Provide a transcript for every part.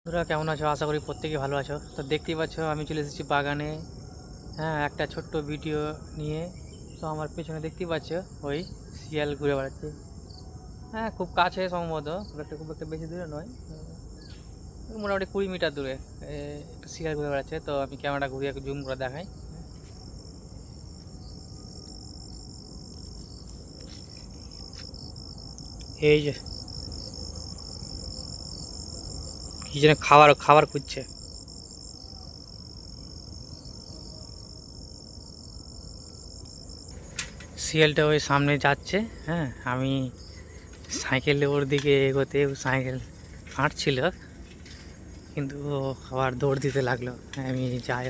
তোরা কেমন আছো? আশা করি প্রত্যেকে ভালো আছো। তো দেখতেই পাচ্ছ আমি চলে এসেছি বাগানে। হ্যাঁ, একটা ছোট্ট ভিডিও নিয়ে। তো আমার পেছনে দেখতেই পাচ্ছ ওই শিয়াল ঘুরে বেড়াচ্ছে। হ্যাঁ, খুব কাছে সম্ভবত, খুব একটা বেশি দূরে নয়। মোটামুটি 20 মিটার দূরে একটা শিয়াল ঘুরে বেড়াচ্ছে। তো আমি ক্যামেরাটা ঘুরিয়ে একটু জুম করে দেখাই। এই যে কি যেন খাবার খাবার খুঁজছে। শিয়ালটা ওই সামনে যাচ্ছে। হ্যাঁ, আমি সাইকেলে ওর দিকে এগোতে ও সাইকেল হাঁটছিল, কিন্তু ও আবার দৌড় দিতে লাগলো। আমি যাই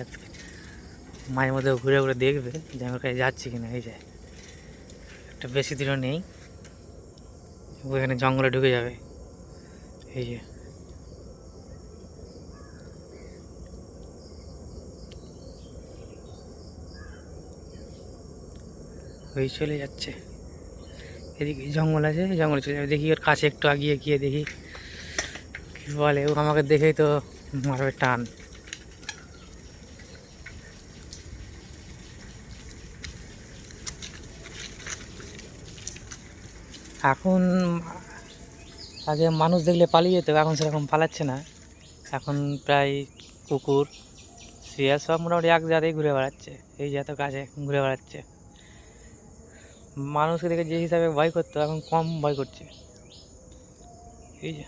মাঝে মধ্যে ঘুরে ঘুরে দেখবে যে আমার কাছে যাচ্ছি কিনা। এই যে একটা বেশি দূরও নেই, ওখানে জঙ্গলে ঢুকে যাবে। এই যে ওই চলে যাচ্ছে, এদিকে জঙ্গল আছে, জঙ্গলে চলে যাবে। দেখি ওর কাছে একটু আগিয়ে গিয়ে দেখি কি বলে। ও আমাকে দেখেই তো মারবে টান। এখন আগে মানুষ দেখলে পালিয়ে যেত, এখন সেরকম পালাচ্ছে না। এখন প্রায় কুকুর শিয়াল সব মোটামুটি এক জায়গায় ঘুরে বেড়াচ্ছে। এই যে এত কাছে ঘুরে বেড়াচ্ছে। মানুষকে দেখে যে হিসাবে ভয় করতো এখন কম ভয় করছে। এই যে